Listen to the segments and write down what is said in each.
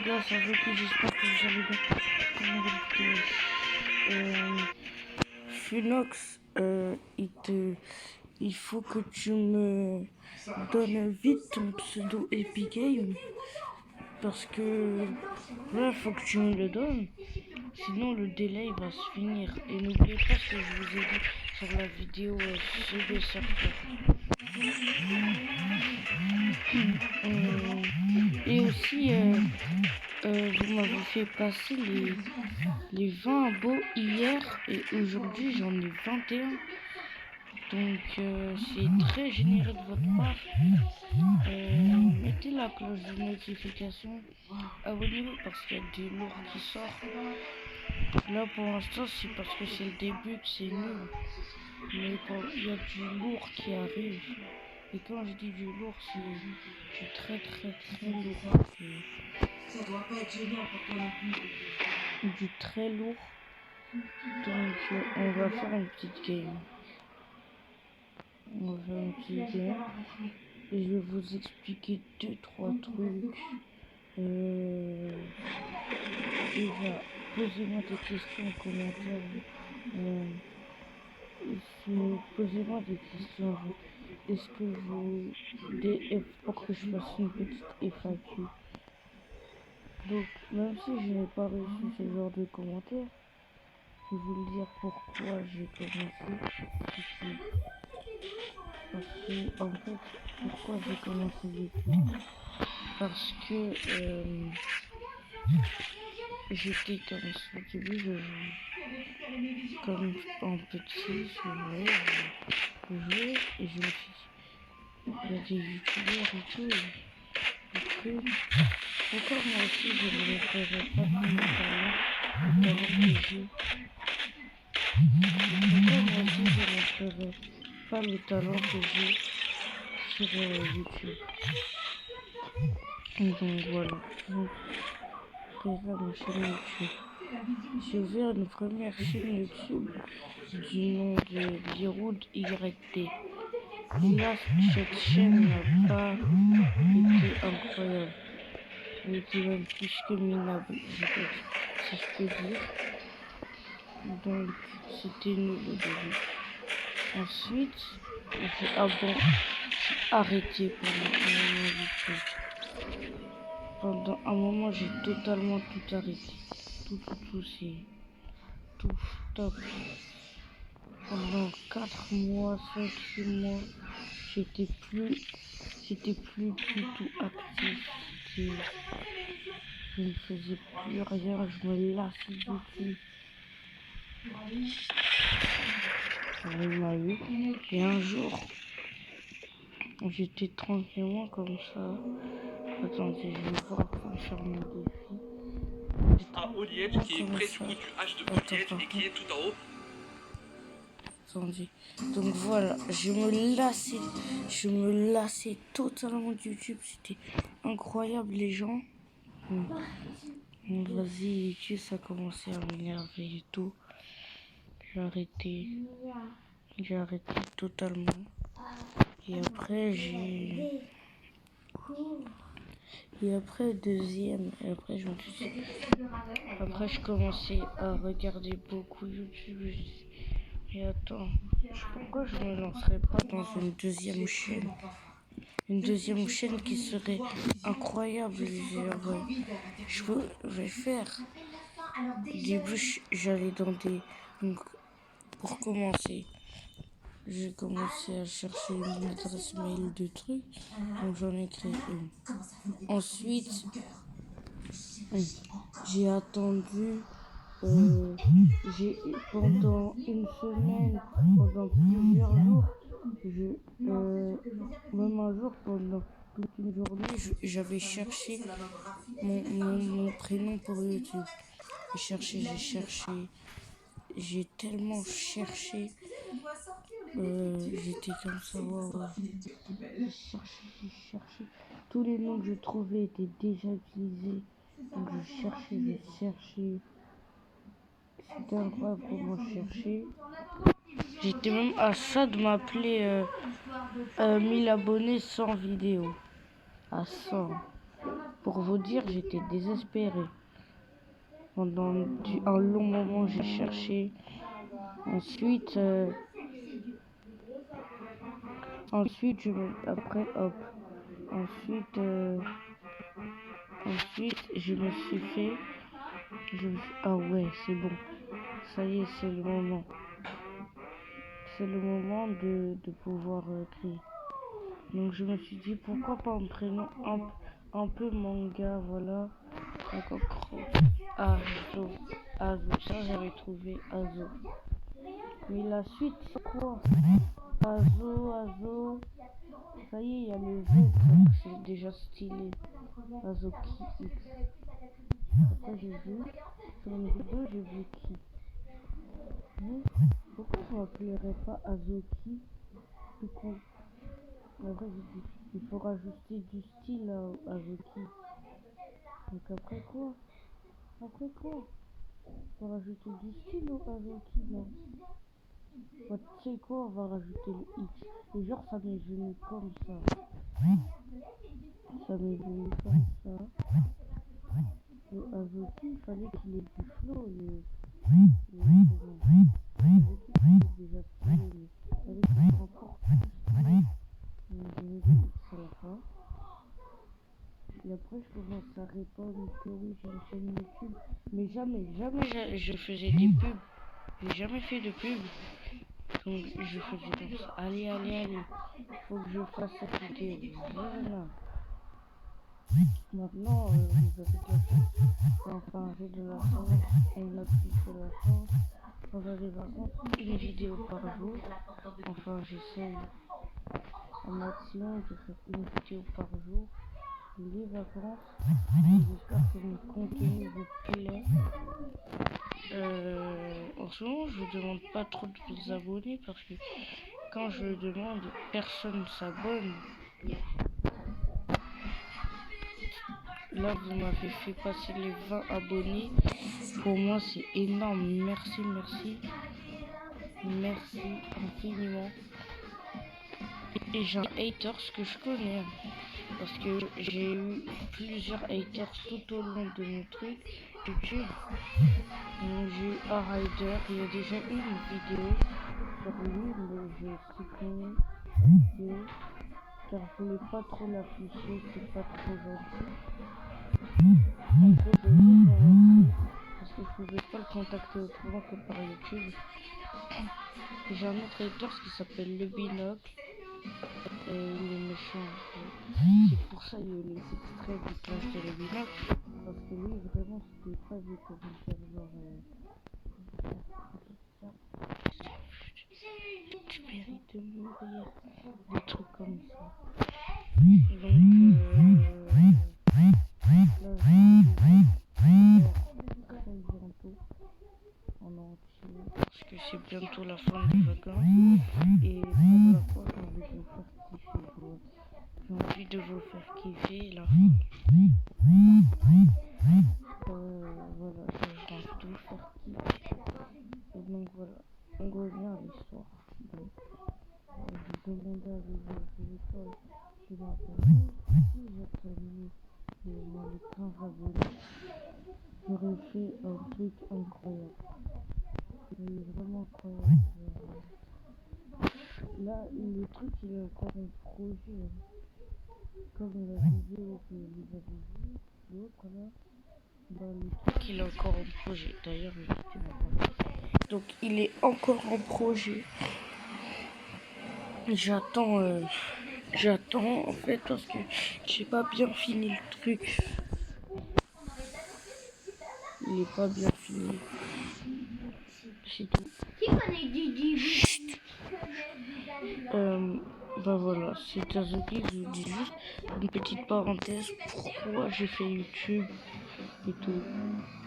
gars, ça veut que j'espère que vous allez bien. Phunox, il faut que tu me donnes vite ton pseudo Epic Game. Parce que là, il faut que tu me le donnes. Sinon, le délai va se finir. Et n'oubliez pas ce que je vous ai dit sur la vidéo CB Surfer. Et aussi, vous m'avez fait passer les 20 beaux hier et aujourd'hui j'en ai 21. Donc c'est très généreux de votre part. Mettez la cloche de notification. Abonnez-vous parce qu'il y a du lourd qui sort. Là pour l'instant c'est parce que c'est le début que c'est nul. Mais il y a du lourd qui arrive. Et quand je dis du lourd, c'est du très lourd. Ça doit pas être génial pour toi non plus. Du très lourd. Donc on va faire une petite game. Et je vais vous expliquer 2-3 trucs. Déjà, posez-moi des questions en commentaire. Posez-moi des questions. Est-ce que pour que je fasse une petite FAQ. Donc, même si je n'ai pas reçu ce genre de commentaires, je vais vous le dire pourquoi j'ai commencé. Parce que, en fait, pourquoi j'ai commencé YouTube? Parce que j'étais comme ça. Au début, je jouais comme en petit, je jouais et je me suis dit, il y a des youtubeurs et tout. Pourquoi moi aussi je ne le ferais pas comme mon talent que j'ai? Pourquoi moi aussi je ne ferais pas le talent que j'ai sur YouTube? Et donc voilà, donc regarde ma chaîne YouTube. Je vais à une première chaîne YouTube du nom de Biroud YT. Là, cette chaîne n'a pas été incroyable. Elle était même plus que minable, si je peux dire. Donc, c'était nul au début. Ensuite, j'ai arrêté pendant un moment YouTube. Pendant un moment, j'ai totalement tout arrêté. Tout, c'est tout stop. Pendant 4 mois, 5-6 mois, j'étais plus du tout actif. Je ne faisais plus rien, je me lassais de YouTube. Et un jour, j'étais tranquillement comme ça. Attendez, je vais voir pour faire mon défi. À Oliette qui est près du coup du H de Oliette et qui est tout en haut. Attendez. Donc voilà, je me lassais totalement de YouTube. C'était incroyable les gens. Vas-y, YouTube, ça a commencé à m'énerver et tout. J'ai arrêté totalement. Et après deuxième, et après je me suis dit, après je commençais à regarder beaucoup YouTube. Et attends, pourquoi je me lancerais pas dans une deuxième chaîne? Une deuxième chaîne qui serait incroyable. Je vais faire. Au début, j'allais dans des... Donc, pour commencer, j'ai commencé à chercher une adresse mail de trucs. Donc, j'en ai créé une. Ensuite, j'ai attendu... pendant une semaine, pendant plusieurs jours, même un jour, pendant toute une journée, j'avais cherché mon prénom pour YouTube. J'ai cherché, j'ai tellement cherché, j'étais comme ça, wow. J'ai cherché, tous les noms que je trouvais étaient déjà utilisés, donc je cherchais. C'était incroyable comment chercher. J'étais même à ça de m'appeler 1000 abonnés sans vidéo. À 100. Pour vous dire, j'étais désespéré. Pendant un long moment, j'ai cherché. Ensuite, après, hop. Ensuite, je me suis fait. Ah ouais, c'est bon. Ça y est, c'est le moment. C'est le moment de pouvoir créer. Donc je me suis dit pourquoi pas un prénom un peu manga, voilà. Azo. Ça j'avais trouvé Azo. Mais la suite c'est quoi? Azo. Ça y est, il y a le Z, c'est déjà stylé. Azoki X. Après j'ai vu, sur une vidéo j'ai vu qui. Pourquoi je m'appellerais pas Azoki du coup? Après j'ai dit, il faut rajouter du style à Azoki. Donc après quoi? On va rajouter du style au Azoki là. Bah, tu sais quoi, on va rajouter le X. Et genre ça m'est venu comme ça. Le Azoki, il fallait qu'il ait du flow. Azoki, c'est déjà stylé, mais il fallait qu'il soit encore plus stylé. Donc j'ai mis le X à la fin. Et après je commence à répondre que oui j'ai une chaîne YouTube. Mais jamais je faisais des pubs. J'ai jamais fait de pub. Donc je faisais comme ça. Allez. Faut que je fasse cette vidéo. Voilà. Maintenant, vous avez de la chance. Enfin, j'ai de la chance. On a plus de la chance. Quand j'arrive à une vidéo par jour. Enfin, j'essaye un maximum de faire une vidéo par jour. Les vacances. J'espère que mon contenu vous plaît. En ce moment, je vous demande pas trop de vous abonner parce que quand je le demande, personne s'abonne. Là, vous m'avez fait passer les 20 abonnés. Pour moi, c'est énorme. Merci infiniment. Et j'ai un haters que je connais. Parce que j'ai eu plusieurs haters tout au long de mon truc YouTube. Donc, j'ai eu un rider. Il y a déjà eu une vidéo sur lui, mais j'ai supprimé la vidéo car je voulais pas trop l'afficher, c'est pas trop gentil. Après, je vais juste le montrer parce que je pouvais pas le contacter autrement que par YouTube. J'ai un autre hater qui s'appelle Le Binocle. Et il est méchant. C'est pour ça qu'il y a eu les extraits du clash de Le Binocle. Parce que lui, vraiment, c'était pas vu comme une genre. Tu mérites de mourir. Des trucs comme ça. Donc, là, très bientôt en entier parce que c'est bientôt la fin des vacances et pour la fois j'ai envie de vous faire kiffer la fin. Voilà, j'ai envie de vous faire kiffer et donc voilà, on revient à l'histoire. Donc je demandais à les écoles de m'abonner. Si j'atteignais les 15 abonnés, j'aurais fait un truc incroyable. Mais vraiment incroyable. Là, le truc il est encore en projet. Comme la vidéo que vous avez vue, l'autre là, le truc il est encore en projet. D'ailleurs, donc il est encore en projet. J'attends en fait parce que j'ai pas bien fini le truc. Il est pas bien fini. C'est tout. Chut. Bah voilà, c'est Azoki, je vous dis juste une petite parenthèse pourquoi j'ai fait YouTube et tout.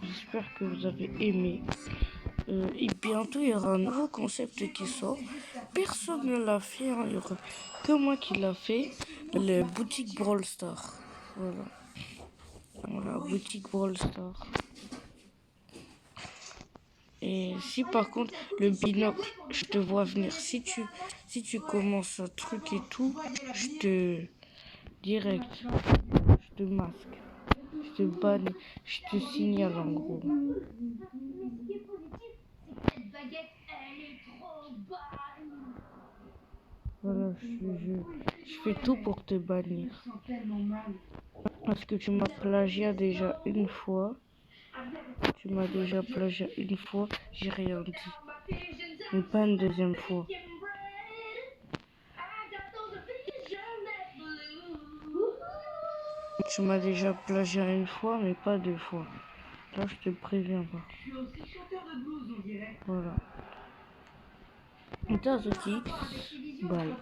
J'espère que vous avez aimé. Et bientôt il y aura un nouveau concept qui sort. Personne ne l'a fait, hein. Il y aura que moi qui l'a fait. Le boutique Brawl Star. Voilà, boutique Brawl Star. Et si par contre le binocle, je te vois venir, si tu commences un truc et tout, je te masque. Je te bannis. Je te signale en gros. Voilà, je fais tout pour te bannir. Je sens tellement mal. Parce que tu m'as plagiat déjà une fois. Tu m'as déjà plagiat une fois, j'ai rien dit. Mais pas une deuxième fois. Tu m'as déjà plagiat une fois, mais pas deux fois. Là, je te préviens pas. Je suis aussi chanteur de blues, on dirait. Voilà. Et t'as Zoti. Bye.